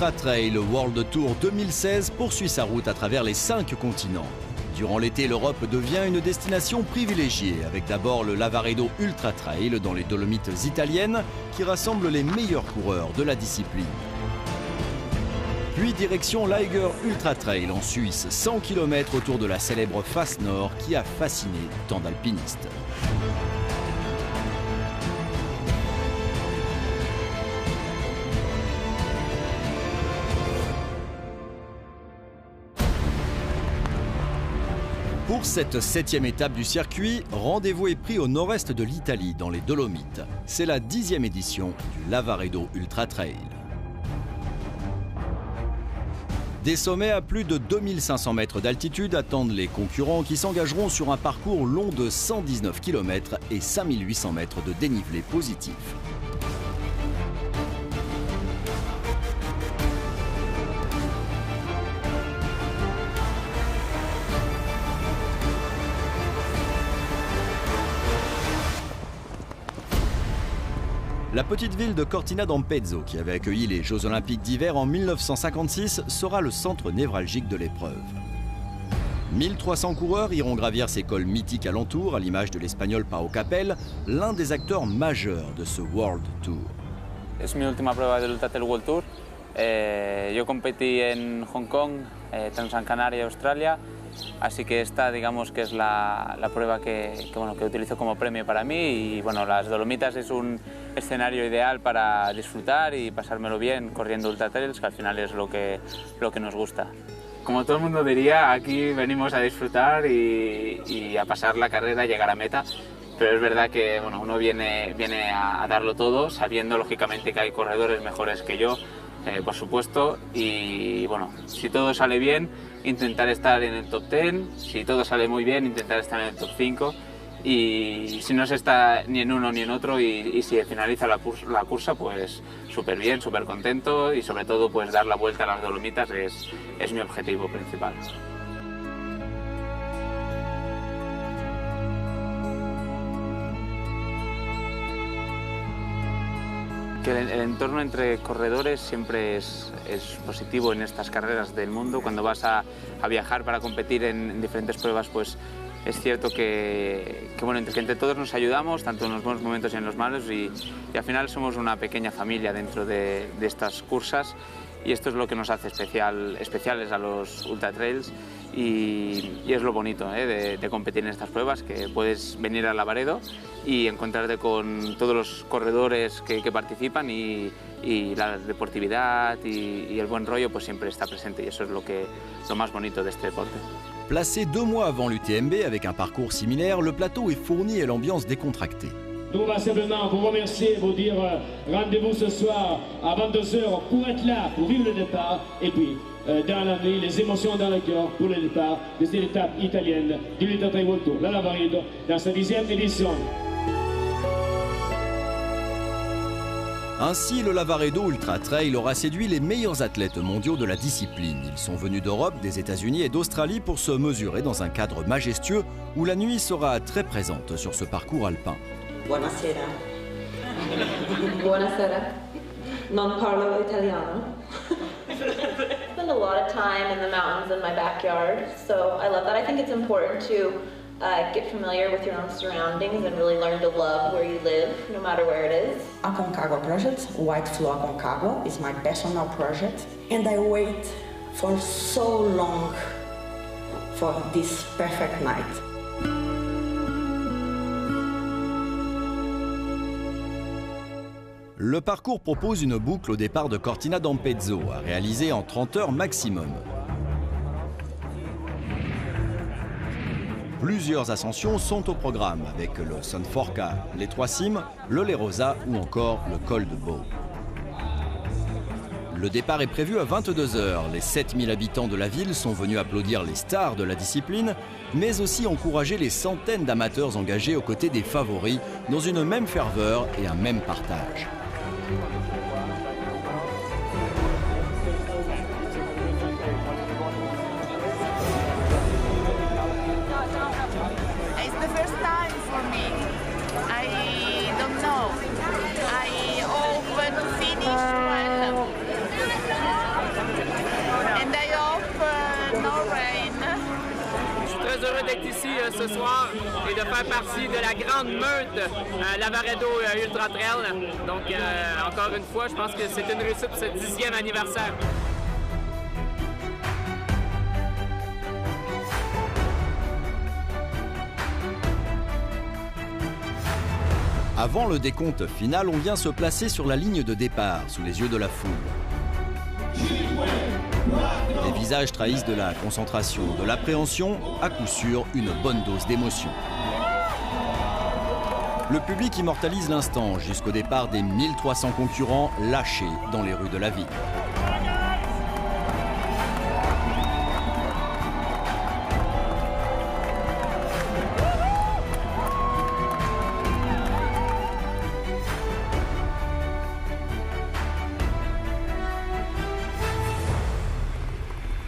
Ultra Trail World Tour 2016 poursuit sa route à travers les 5 continents. Durant l'été, l'Europe devient une destination privilégiée, avec d'abord le Lavaredo Ultra Trail dans les Dolomites italiennes, qui rassemble les meilleurs coureurs de la discipline. Puis direction l'Eiger Ultra Trail en Suisse, 100 km autour de la célèbre face nord qui a fasciné tant d'alpinistes. Pour cette 7e étape du circuit, rendez-vous est pris au nord-est de l'Italie, dans les Dolomites. C'est la 10e édition du Lavaredo Ultra Trail. Des sommets à plus de 2500 mètres d'altitude attendent les concurrents qui s'engageront sur un parcours long de 119 km et 5800 mètres de dénivelé positif. La petite ville de Cortina d'Ampezzo, qui avait accueilli les Jeux Olympiques d'hiver en 1956, sera le centre névralgique de l'épreuve. 1300 coureurs iront gravir ces cols mythiques alentour, à l'image de l'Espagnol Pau Capel, l'un des acteurs majeurs de ce World Tour. Es mi última prueba del Ultra Trail World Tour. Yo competí en Hong Kong, Transgran Canaria, Australia, así que esta, digamos, que es la prueba que utilizo como premio para mí. Y bueno, las Dolomitas es un escenario ideal para disfrutar y pasármelo bien corriendo ultra trails, que al final es lo que nos gusta. Como todo el mundo diría, aquí venimos a disfrutar y a pasar la carrera, llegar a meta. Pero es verdad que bueno, uno viene a darlo todo, sabiendo lógicamente que hay corredores mejores que yo, por supuesto, y bueno, si todo sale bien, intentar estar en el top 10, si todo sale muy bien, intentar estar en el top 5, y si no se está ni en uno ni en otro, y si finaliza la cursa, pues súper bien, súper contento, y sobre todo pues dar la vuelta a las Dolomitas es mi objetivo principal. Que el entorno entre corredores siempre es positivo en estas carreras del mundo. Cuando vas a viajar para competir en diferentes pruebas, pues es cierto que entre todos nos ayudamos, tanto en los buenos momentos y en los malos, y al final somos una pequeña familia dentro de estas cursas, y esto es lo que nos hace especiales a los ultra trails, y es lo bonito de competir en estas pruebas, que puedes venir a Lavaredo y encontrarte con todos los corredores que participan, y la deportividad y el buen rollo pues siempre está presente, y eso es lo más bonito de este deporte. Placé 2 mois avant l'UTMB avec un parcours similaire, le plateau est fourni et l'ambiance décontractée. Nous, on va simplement vous remercier, vous dire rendez-vous ce soir à 22 h pour être là, pour vivre le départ, et puis dans la nuit, les émotions dans le cœur pour le départ de cette étape italienne du Ultra Trail World Tour, la Lavaredo, dans sa 10e édition. Ainsi, le Lavaredo Ultra Trail aura séduit les meilleurs athlètes mondiaux de la discipline. Ils sont venus d'Europe, des États-Unis et d'Australie pour se mesurer dans un cadre majestueux où la nuit sera très présente sur ce parcours alpin. Buonasera. Buonasera. Non parlo italiano. Spend a lot of time in the mountains in my backyard, so I love that. I think it's important to get familiar with your own surroundings and really learn to love where you live, no matter where it is. Aconcagua project, White Flow Aconcagua, is my personal project, and I wait for so long for this perfect night. Le parcours propose une boucle au départ de Cortina d'Ampezzo, à réaliser en 30 heures maximum. Plusieurs ascensions sont au programme, avec le Son Forca, les 3 cimes, le Lerosa ou encore le col de Bau. Le départ est prévu à 22 h. Les 7000 habitants de la ville sont venus applaudir les stars de la discipline, mais aussi encourager les centaines d'amateurs engagés aux côtés des favoris dans une même ferveur et un même partage. It's the first time for me. I don't know. I often finish well. ici ce soir et de faire partie de la grande meute Lavaredo Ultra Trail. Donc, encore une fois, je pense que c'est une réussite pour ce 10e anniversaire. Avant le décompte final, on vient se placer sur la ligne de départ, sous les yeux de la foule. Les visages trahissent de la concentration, de l'appréhension, à coup sûr une bonne dose d'émotion. Le public immortalise l'instant jusqu'au départ des 1300 concurrents lâchés dans les rues de la ville.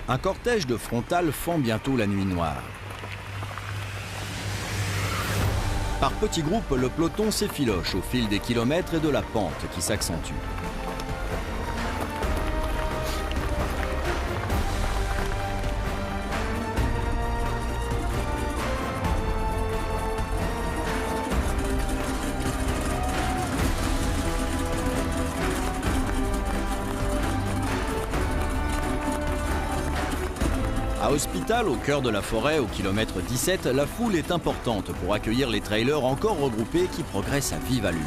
Un cortège de frontales fend bientôt la nuit noire. Par petits groupes, le peloton s'effiloche au fil des kilomètres et de la pente qui s'accentue. À Hospital, au cœur de la forêt, au kilomètre 17, la foule est importante pour accueillir les trailers encore regroupés qui progressent à vive allure.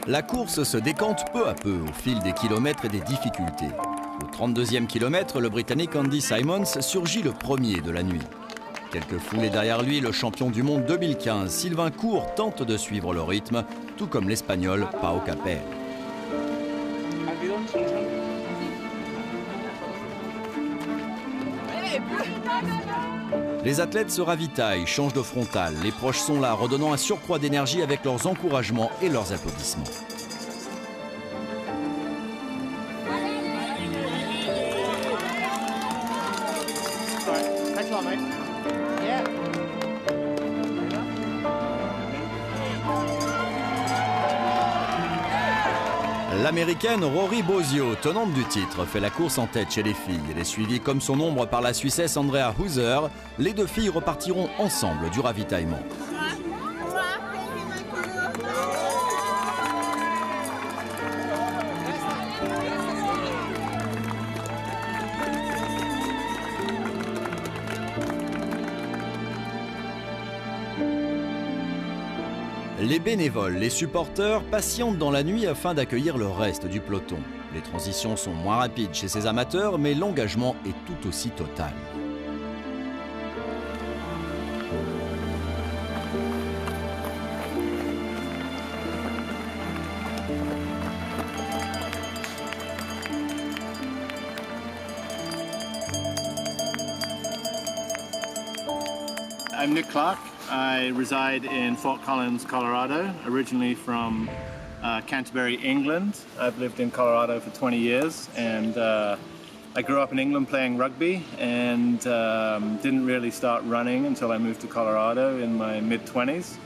La course se décante peu à peu au fil des kilomètres et des difficultés. Au 32e kilomètre, le Britannique Andy Simons surgit le premier de la nuit. Quelques foulées derrière lui, le champion du monde 2015, Sylvain Court, tente de suivre le rythme, tout comme l'Espagnol Pau Capel. Les athlètes se ravitaillent, changent de frontale. Les proches sont là, redonnant un surcroît d'énergie avec leurs encouragements et leurs applaudissements. L'américaine Rory Bosio, tenante du titre, fait la course en tête chez les filles. Elle est suivie comme son ombre par la Suissesse Andrea Hauser. Les deux filles repartiront ensemble du ravitaillement. Les bénévoles, les supporters patientent dans la nuit afin d'accueillir le reste du peloton. Les transitions sont moins rapides chez ces amateurs, mais l'engagement est tout aussi total. I'm Nick Clark. I reside in Fort Collins, Colorado, originally from Canterbury, England. I've lived in Colorado for 20 years, and I grew up in England playing rugby and didn't really start running until I moved to Colorado in my mid-20s,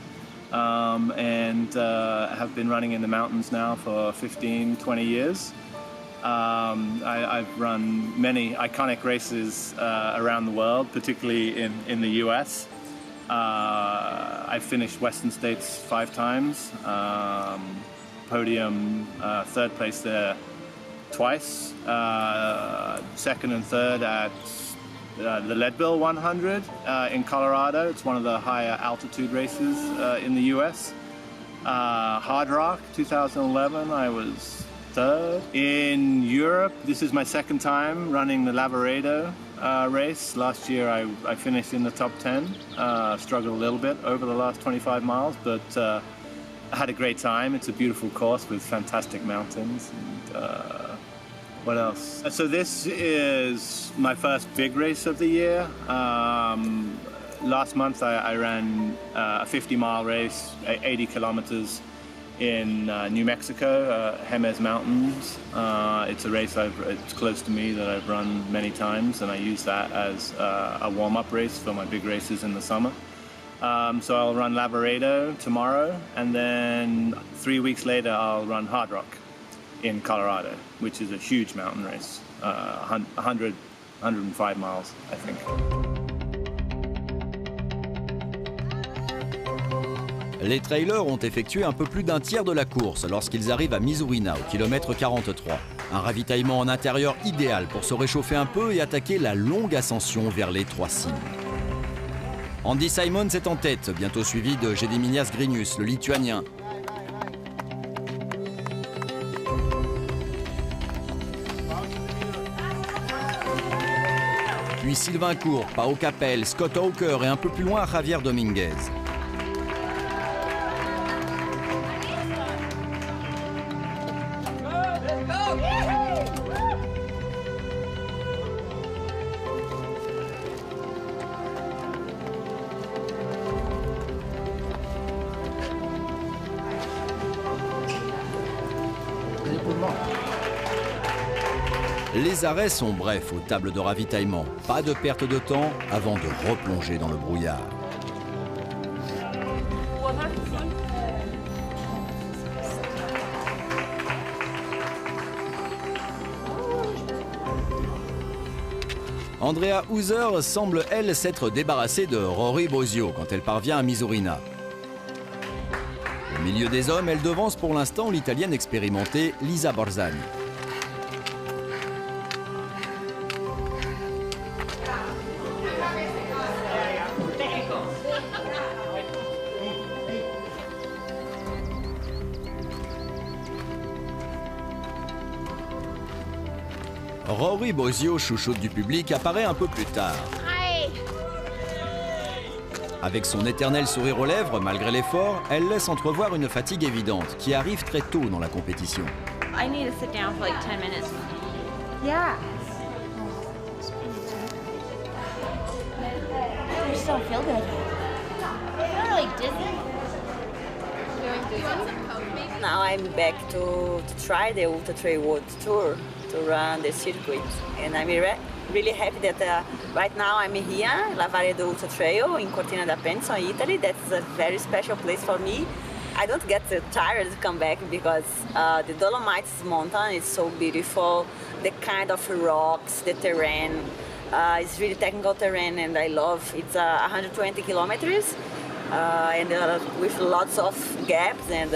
and have been running in the mountains now for 15, 20 years. I've run many iconic races around the world, particularly in the US. I finished Western States 5 times, podium, 3rd place there twice, 2nd and 3rd at the Leadville 100 in Colorado. It's one of the higher altitude races in the US. Hard Rock 2011, I was 3rd. In Europe, this is my 2nd time running the Lavaredo race. Last year I finished in the top 10, struggled a little bit over the last 25 miles, but I had a great time. It's a beautiful course with fantastic mountains, and What else? So this is my first big race of the year. Last month I ran a 50-mile race, 80 kilometers in New Mexico, Jemez Mountains. It's a race it's close to me that I've run many times, and I use that as a warm-up race for my big races in the summer. So I'll run Lavaredo tomorrow, and then 3 weeks later I'll run Hard Rock in Colorado, which is a huge mountain race, 105 miles, I think. Les trailers ont effectué un peu plus d'un tiers de la course lorsqu'ils arrivent à Misurina, au kilomètre 43. Un ravitaillement en intérieur idéal pour se réchauffer un peu et attaquer la longue ascension vers les Trois Cimes. Andy Simons est en tête, bientôt suivi de Gediminas Grinius, le Lituanien. Puis Sylvain Court, Pau Capel, Scott Hawker et un peu plus loin Javier Dominguez. Les arrêts sont brefs aux tables de ravitaillement. Pas de perte de temps avant de replonger dans le brouillard. Andrea Hauser semble, elle, s'être débarrassée de Rory Bosio quand elle parvient à Misurina. Au milieu des hommes, elle devance pour l'instant l'Italienne expérimentée Lisa Borzani. Rory Bosio, chouchoute du public, apparaît un peu plus tard. Avec son éternel sourire aux lèvres, malgré l'effort, elle laisse entrevoir une fatigue évidente qui arrive très tôt dans la compétition. I need to sit down for like 10 minutes. Yeah. I just don't feel good. I'm like dizzy. Now I'm back to try the Ultra Trail World Tour, to run the circuit, and I'm really happy that right now I'm here, Lavaredo Ultra Trail in Cortina d'Ampezzo, Italy. That's a very special place for me. I don't get tired to come back because the Dolomites mountain is so beautiful. The kind of rocks, the terrain, it's really technical terrain, and I love. It's 120 kilometers, and with lots of gaps and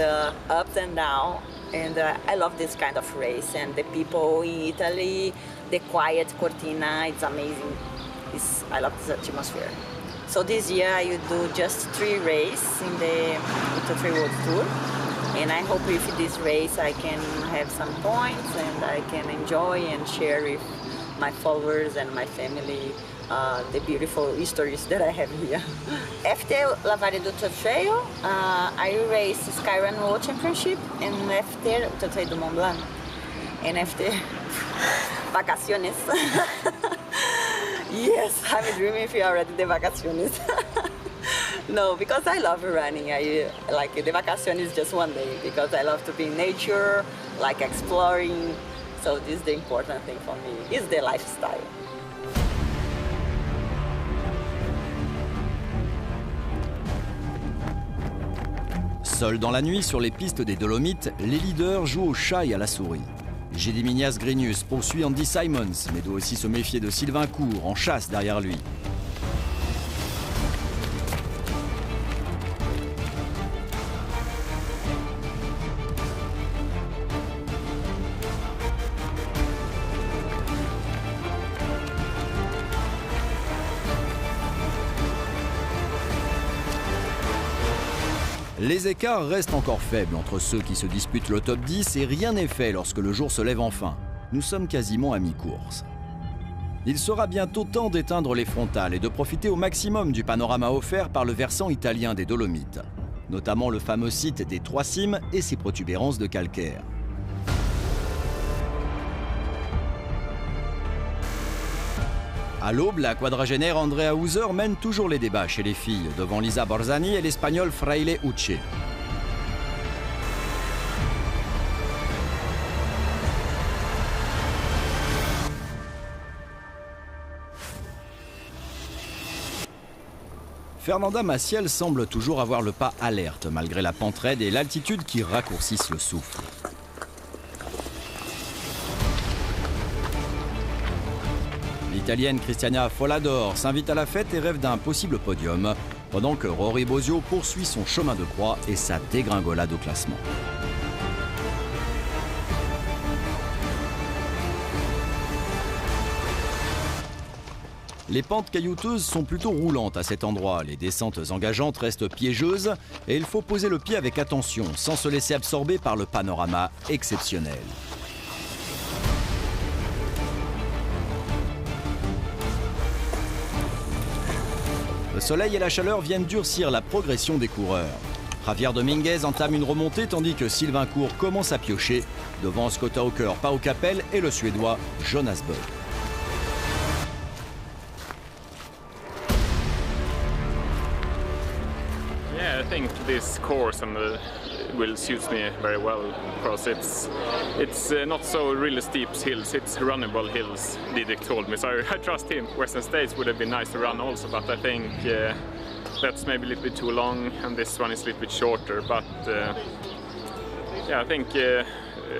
ups and downs. And I love this kind of race, and the people in Italy, the quiet Cortina, it's amazing. I love this atmosphere. So this year I will do just 3 races in the Ultra Trail World Tour, and I hope with this race I can have some points and I can enjoy and share with my followers and my family the beautiful stories that I have here. After Lavaredo Ultra Trail, I race Skyrun World Championship, and after Ultra Trail du Mont Blanc, and after vacaciones. Yes, I'm dreaming if you already the vacaciones. No, because I love running. I like the vacation is just one day because I love to be in nature, like exploring. So this is the important thing for me, is the lifestyle. Seuls dans la nuit, sur les pistes des Dolomites, les leaders jouent au chat et à la souris. Gediminas Grinius poursuit Andy Simons, mais doit aussi se méfier de Sylvain Court, en chasse derrière lui. Les écarts restent encore faibles entre ceux qui se disputent le top 10 et rien n'est fait lorsque le jour se lève enfin. Nous sommes quasiment à mi-course. Il sera bientôt temps d'éteindre les frontales et de profiter au maximum du panorama offert par le versant italien des Dolomites, notamment le fameux site des Trois Cimes et ses protubérances de calcaire. À l'aube, la quadragénaire Andrea Hauser mène toujours les débats chez les filles, devant Lisa Borzani et l'Espagnole Fraile Uche. Fernanda Maciel semble toujours avoir le pas alerte, malgré la pente raide et l'altitude qui raccourcissent le souffle. L'Italienne Cristiana Follador s'invite à la fête et rêve d'un possible podium, pendant que Rory Bosio poursuit son chemin de croix et sa dégringolade au classement. Les pentes caillouteuses sont plutôt roulantes à cet endroit, les descentes engageantes restent piégeuses et il faut poser le pied avec attention, sans se laisser absorber par le panorama exceptionnel. Le soleil et la chaleur viennent durcir la progression des coureurs. Javier Dominguez entame une remontée tandis que Sylvain Court commence à piocher devant Scott Hawker, Pau Capel et le Suédois Jonas Böd. Yeah, I think this course will suit me very well because it's not so really steep hills, it's runnable hills, Didrik told me, so I trust him. Western States would have been nice to run also, but I think that's maybe a little bit too long and this one is a little bit shorter, but yeah, I think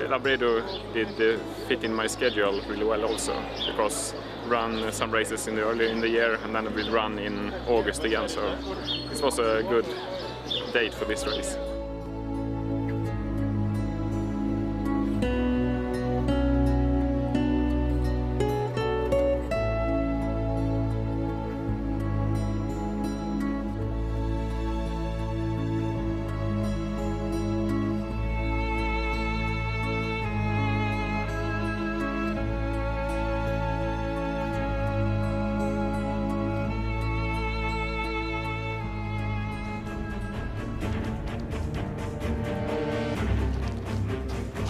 Lavaredo did fit in my schedule really well also, because run some races earlier in the year and then I will run in August again, so this was a good date for this race.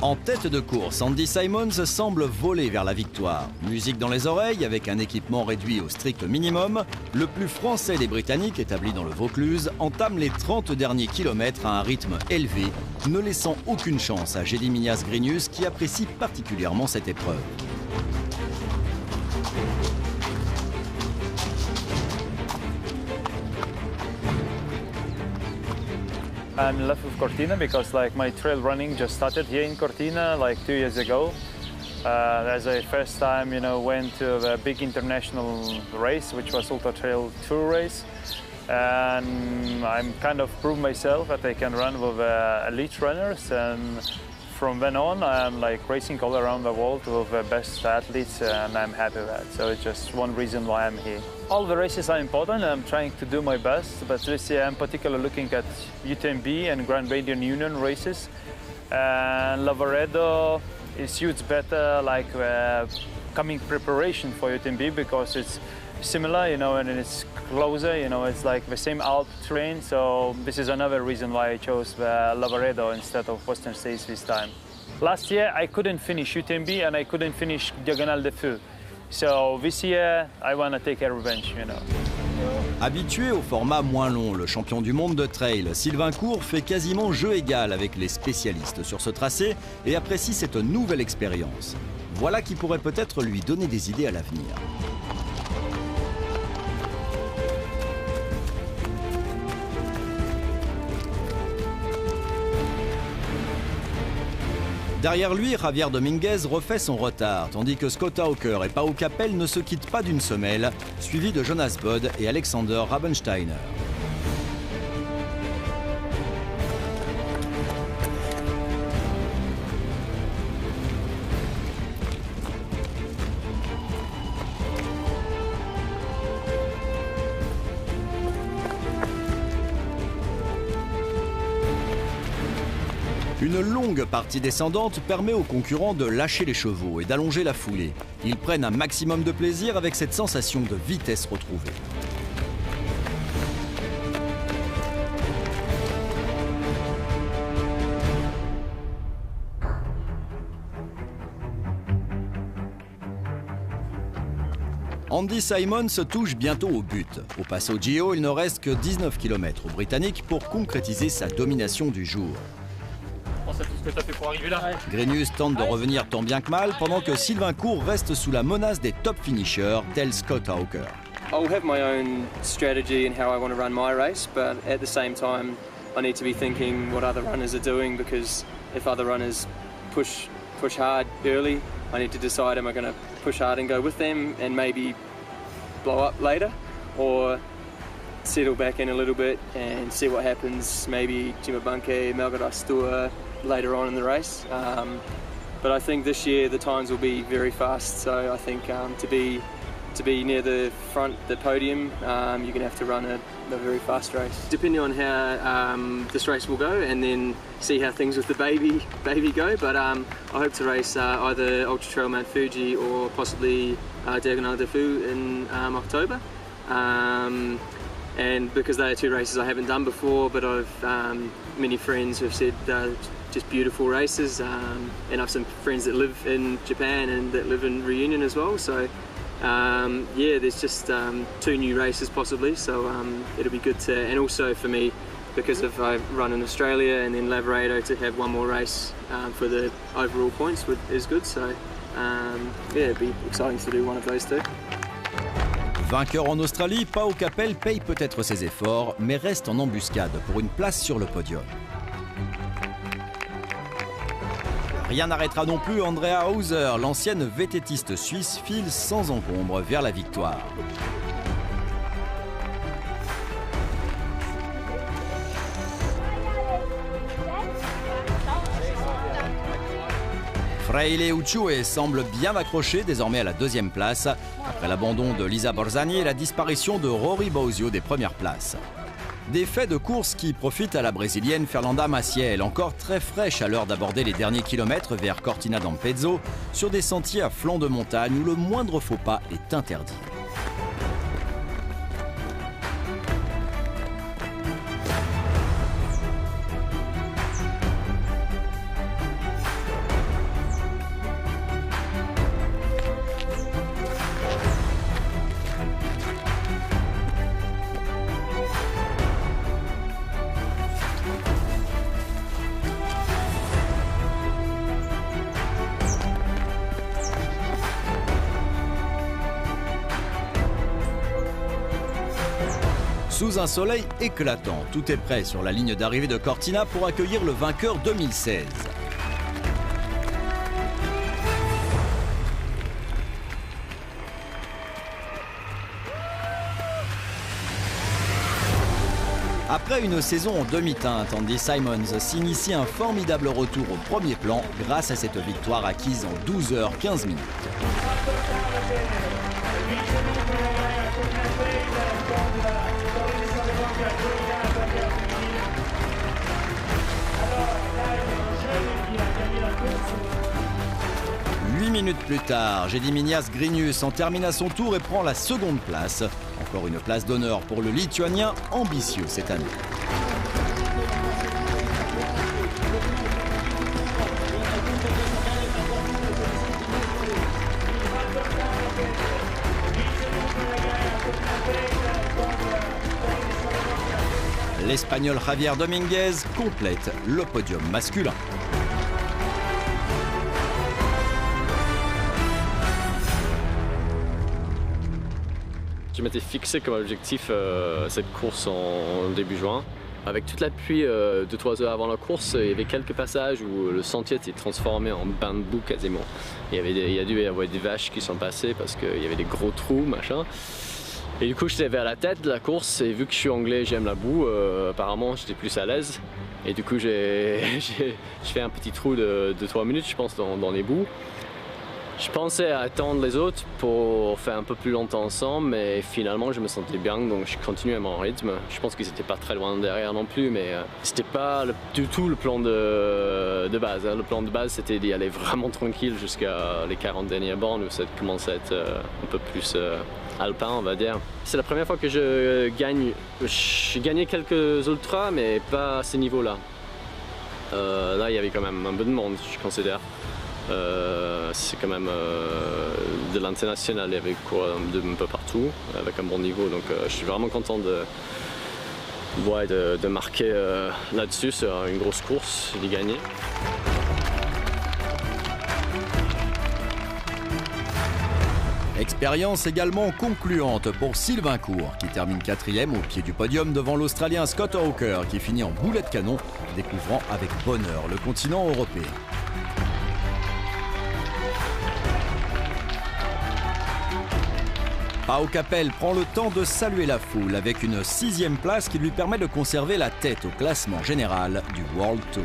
En tête de course, Andy Simons semble voler vers la victoire. Musique dans les oreilles, avec un équipement réduit au strict minimum, le plus français des Britanniques, établi dans le Vaucluse, entame les 30 derniers kilomètres à un rythme élevé, ne laissant aucune chance à Gediminas Grinius qui apprécie particulièrement cette épreuve. I'm in love with Cortina because my trail running just started here in Cortina 2 years ago. As a first time, went to a big international race, which was Ultra Trail Tour race. And I'm kind of proved myself that I can run with elite runners. And from then on, I'm racing all around the world with the best athletes, and I'm happy with that. So it's just one reason why I'm here. All the races are important, I'm trying to do my best, but this year I'm particularly looking at UTMB and Grand Canyon Union races. And Lavaredo suits better coming preparation for UTMB because it's similar, and it's closer, it's the same Alp terrain, so this is another reason why I chose Lavaredo instead of Western States this time. Last year I couldn't finish UTMB and I couldn't finish Diagonale des Feux, so this year I want to take a revenge, Habitué au format moins long, le champion du monde de trail, Sylvain Court fait quasiment jeu égal avec les spécialistes sur ce tracé et apprécie cette nouvelle expérience. Voilà qui pourrait peut-être lui donner des idées à l'avenir. Derrière lui, Javier Dominguez refait son retard, tandis que Scott Hawker et Pau Capel ne se quittent pas d'une semelle, suivis de Jonas Böd et Alexander Rabensteiner. Une longue partie descendante permet aux concurrents de lâcher les chevaux et d'allonger la foulée. Ils prennent un maximum de plaisir avec cette sensation de vitesse retrouvée. Andy Simons touche bientôt au but. Au Passo Gio, il ne reste que 19 km aux Britanniques pour concrétiser sa domination du jour. C'est tout ce que tu as fait pour arriver là. Grenius tente de revenir tant bien que mal pendant que Sylvain Court reste sous la menace des top finishers tels Scott Hawker. I'll have my own strategy and how I want to run my race, but at the same time I need to be thinking what other runners are doing, because if other runners push hard early, I need to decide, am I going to push hard and go with them and maybe blow up later, or settle back in a little bit and see what happens, maybe Chimabunke, Malgadastua later on in the race. But I think this year the times will be very fast, so I think to be near the front, the podium, you're going to have to run a very fast race. Depending on how this race will go, and then see how things with the baby go. But I hope to race either Ultra Trail Mount Fuji or possibly Diagonale de Fou in October. And because they are two races I haven't done before, but I've many friends who have said just beautiful races, and I've some friends that live in Japan and that live in Reunion as well. So. Yeah, there's just 2 new races possibly, so it'll be good to, and also for me, because of I run in Australia and then Lavaredo, to have one more race for the overall points is good, so yeah, it'd be exciting to do one of those two. Vainqueur en Australie, Pau Capel paye peut-être ses efforts, mais reste en embuscade pour une place sur le podium. Rien n'arrêtera non plus Andrea Hauser, l'ancienne vététiste suisse file sans encombre vers la victoire. Freile Ucciue semble bien accroché désormais à la 2e place, après l'abandon de Lisa Borzani et la disparition de Rory Bausio des premières places. Des faits de course qui profitent à la brésilienne Fernanda Maciel, encore très fraîche à l'heure d'aborder les derniers kilomètres vers Cortina d'Ampezzo, sur des sentiers à flanc de montagne où le moindre faux pas est interdit. Sous un soleil éclatant, tout est prêt sur la ligne d'arrivée de Cortina pour accueillir le vainqueur 2016. Après une saison en demi-teinte, Andy Simons s'initie un formidable retour au premier plan grâce à cette victoire acquise en 12 h 15 minutes. Minutes plus tard, Gediminas Grenius en termine à son tour et prend la 2e place. Encore une place d'honneur pour le Lituanien, ambitieux cette année. L'Espagnol Javier Dominguez complète le podium masculin. Je m'étais fixé comme objectif cette course en début juin. Avec toute la pluie 2-3 heures avant la course, il y avait quelques passages où le sentier s'est transformé en bain de boue quasiment. Il y a dû y avoir des vaches qui sont passées parce qu'il y avait des gros trous, machin. Et du coup, j'étais vers la tête de la course et vu que je suis anglais, j'aime la boue, apparemment j'étais plus à l'aise. Et du coup, j'ai fait un petit trou de 3 minutes, je pense, dans les boues. Je pensais attendre les autres pour faire un peu plus longtemps ensemble, mais finalement je me sentais bien, donc je continuais à mon rythme. Je pense qu'ils n'étaient pas très loin derrière non plus, mais c'était pas du tout le plan de base. Le plan de base, c'était d'y aller vraiment tranquille jusqu'à les 40 dernières bornes où ça commençait à être un peu plus alpin, on va dire. C'est la première fois que je gagne. J'ai gagné quelques ultras, mais pas à ce niveau-là. Là, il y avait quand même un peu de monde, je considère. C'est quand même de l'international avec quoi un peu partout, avec un bon niveau. Donc je suis vraiment content de marquer là-dessus sur une grosse course et d'y gagner. Expérience également concluante pour Sylvain Court, qui termine 4e au pied du podium devant l'Australien Scott Hawker, qui finit en boulet de canon, découvrant avec bonheur le continent européen. Pau Capell prend le temps de saluer la foule avec une 6e place qui lui permet de conserver la tête au classement général du World Tour.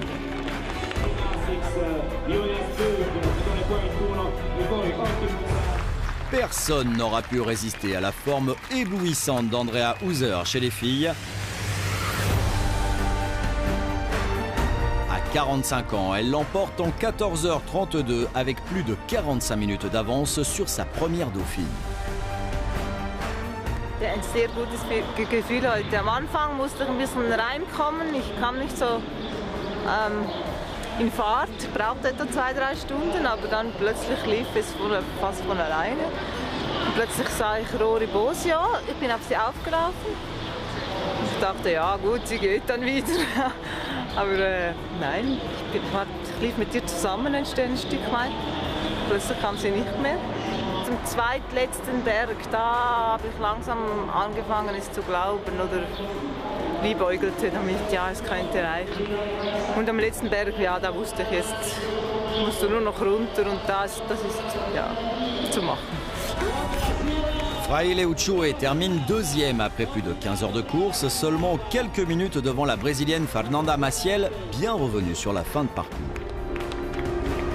Personne n'aura pu résister à la forme éblouissante d'Andrea Hauser chez les filles. À 45 ans, elle l'emporte en 14h32 avec plus de 45 minutes d'avance sur sa première dauphine. Ein sehr gutes Gefühl heute. Am Anfang musste ich ein bisschen reinkommen. Ich kam nicht so in Fahrt, brauchte etwa 2-3 Stunden, aber dann plötzlich lief es fast von alleine. Und plötzlich sah ich Rory Bosio, ich bin auf sie aufgelaufen. Ich dachte, ja gut, sie geht dann wieder. Aber nein, ich lief mit ihr zusammen ein Stück weit. Plötzlich kam sie nicht mehr. Zum zweitletzten Berg, da habe ich langsam angefangen, es zu glauben oder liebäugelte damit, ja, es könnte reichen. Und am letzten Berg, ja, da wusste ich jetzt, musst du nur noch runter und das ist ja, zu machen. Fraile Uchoe termine 2e après plus de 15 heures de course, seulement quelques minutes devant la Brésilienne Fernanda Maciel, bien revenue sur la fin de parcours.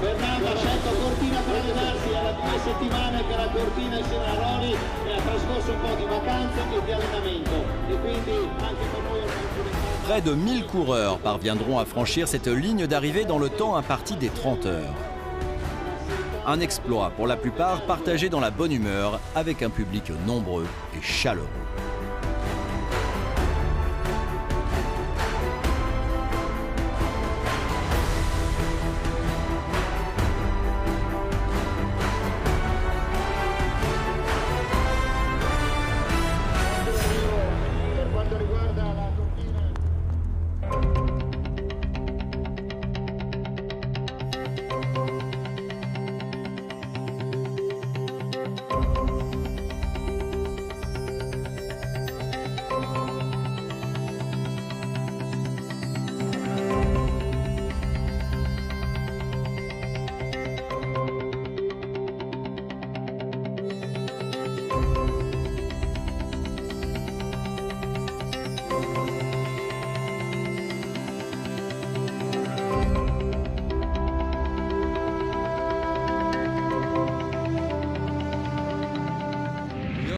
Fernanda ha scelto Cortina per allenarsi, alla 2 settimane che la Cortina insieme a Rory e ha trascorso un po' di vacanze e di allenamento e quindi anche per noi Près de 1000 coureurs parviendront à franchir cette ligne d'arrivée dans le temps imparti des 30 heures. Un exploit pour la plupart partagé dans la bonne humeur avec un public nombreux et chaleureux.